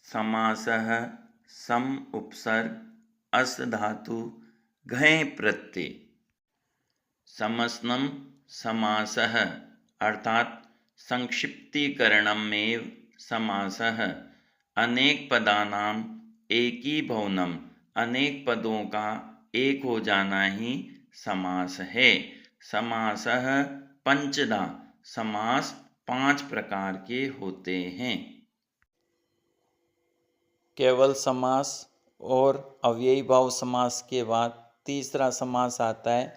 समासः सम उपसर्ग अस धातु घय प्रत्यय। समसनम समासः अर्थात संक्षिप्तीकरणमेव समासः। अनेक पदानां एकीभवनम, अनेक पदों का एक हो जाना ही समास है। समासः पंचधा, समास 5 प्रकार के होते हैं। केवल समास और अव्ययी भाव समास के बाद तीसरा समास आता है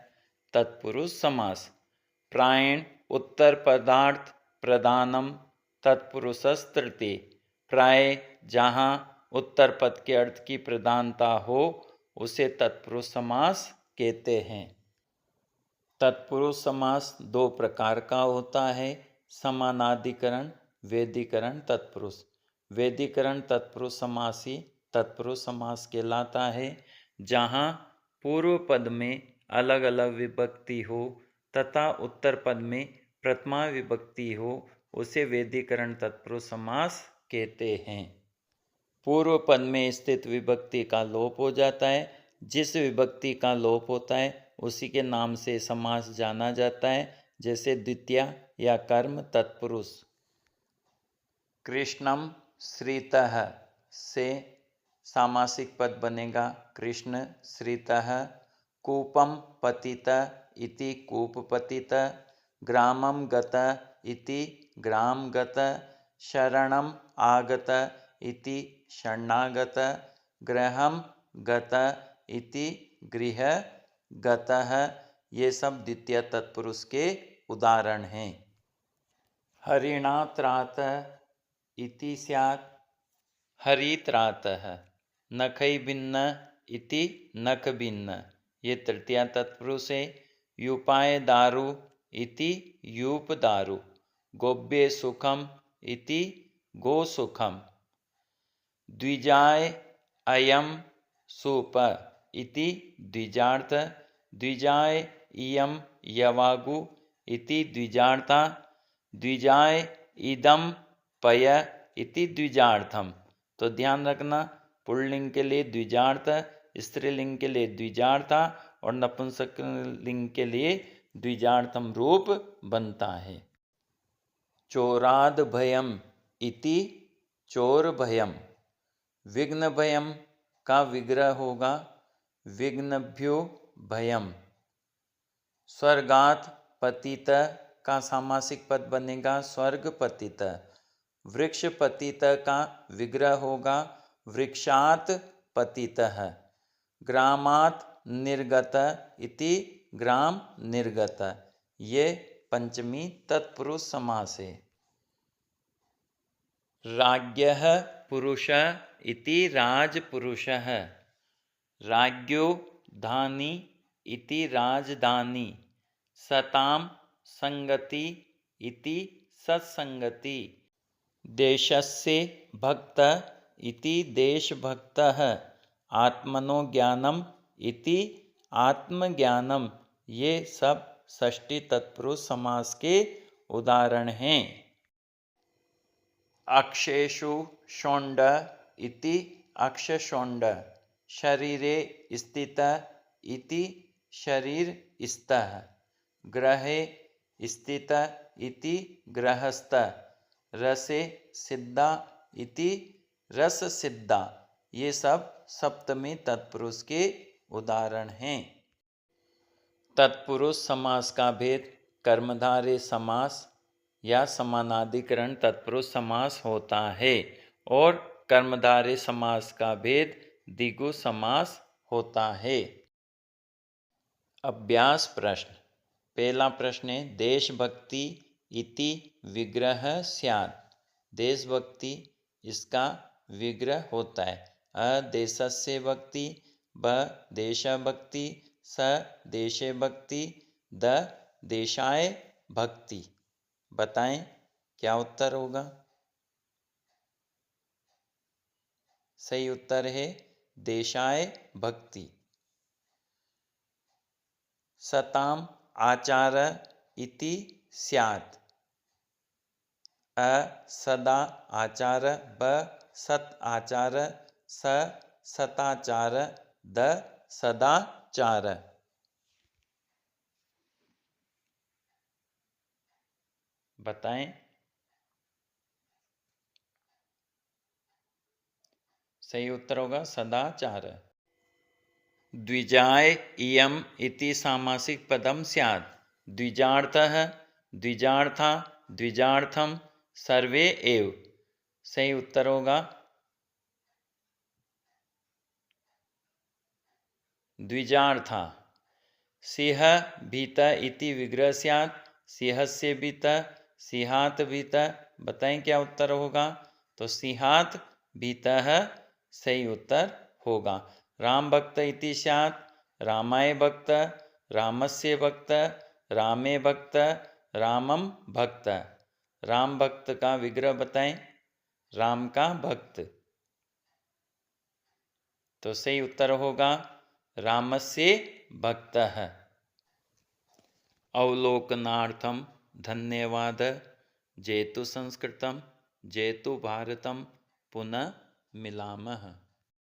तत्पुरुष समास। प्रायण उत्तर पदार्थ प्रधानम तत्पुरुषस् तृतीय। प्राय जहाँ उत्तर पद के अर्थ की प्रधानता हो उसे तत्पुरुष समास कहते हैं। तत्पुरुष समास 2 प्रकार का होता है, समानाधिकरण, वेदीकरण तत्पुरुष। वेदीकरण तत्पुरुष समास ही तत्पुरुष समास कहलाता है। जहाँ पूर्व पद में अलग अलग विभक्ति हो तथा उत्तर पद में प्रथमा विभक्ति हो उसे वेदीकरण तत्पुरुष समास कहते हैं। पूर्व पद में स्थित विभक्ति का लोप हो जाता है। जिस विभक्ति का लोप होता है उसी के नाम से समास जाना जाता है, जैसे द्वितीया या कर्म तत्पुरुष। कृष्णम श्रितः से सामासिक पद बनेगा कृष्ण श्रितः। कूपम पतित इति कूपपतित। ग्रामम गत इति ग्राम गत। शरणम आगत इति शरणागत। गृहम गत इति गृह गतः। ये सब द्वितीय तत्पुरुष के उदाहरण हैं। हरिणा त्रात इति स्यात् हरि त्रातः। नखै भिन्न इति नख भिन्न, ये तृतीय तत्पुरुष है। यूपाय दारु इति यूप दारु। गोब्ये सुखम इति गो सुखम। द्विजाय अयम सूप इति द्विजार्थ। द्विजाय इयम यवागु इति द्विजार्था। द्विजाय इदम पय इति द्विजार्थम। तो ध्यान रखना, पुल्लिंग के लिए द्विजार्थ, स्त्रीलिंग के लिए द्विजार्था और नपुंसक लिंग के लिए द्विजार्थम रूप बनता है। चोराद भयम इति चोर भयम। विघ्न भयम का विग्रह होगा विघ्नभ्यो भयम। स्वर्गात पतित का सामासिक पद बनेगा स्वर्ग पतित। वृक्ष पतित का विग्रह होगा वृक्षात पतितः। ग्रामात निर्गत इति ग्राम निर्गत। ये पंचमी तत्पुरुष समास है। राज्ञः पुरुषः इति राजपुरुषः। राज्ञो धानी इति राजधानी। सताम संगति इति सत्संगति। देशस्य भक्त इति देशभक्तः। आत्मनो ज्ञानम इति आत्मज्ञानम। ये सब षष्ठी तत्पुरुष समास के उदाहरण हैं। अक्षेषु शोण्ड इति अक्षशोण्ड। शरीरे स्थित इति शरीरस्थः। ग्रहे स्थित इति गृहस्थ। रसे सिद्धा इति रस सिद्धा। ये सब सप्तमी तत्पुरुष के उदाहरण हैं। तत्पुरुष समास का भेद कर्मधारय समास या समानाधिकरण तत्पुरुष समास होता है और कर्मधारय समास का भेद द्विगु समास होता है। अभ्यास प्रश्न। पहला प्रश्न है देशभक्ति इति विग्रह स्यात्। देशभक्ति इसका विग्रह होता है। अ देशस्य भक्ति, ब देशभक्ति, स देशे भक्ति, द देशाय भक्ति। बताएं क्या उत्तर होगा। सही उत्तर है देशाय भक्ति। सताम आचार इति स्यात्। अ सदा आचार, ब सत आचार, स सताचार, द सदाचार। बताएं। सही उत्तर होगा सदाचार। द्विजाय इयम् इति सामासिक पदम स्यात्। द्विजार्थः, द्विजार्था, द्विजार्थम, सर्वे एव। सही उत्तर होगा द्विजार्था। सिंह भीत इति विग्रह स्यात्। सिंहस्य भीत, सिंहात भीत। बताएं क्या उत्तर होगा? तो सिंहात भीतः सही उत्तर होगा। राम भक्त इति स्यात्। रामाय भक्त, रामस्य भक्त, रामे भक्त, रामम भक्त। राम भक्त का विग्रह बताएं। राम का भक्त। तो सही उत्तर होगा रामस्य भक्तः। अवलोकनार्थम धन्यवाद। जेतु संस्कृतम, जेतु भारतम, पुनः मिलामः।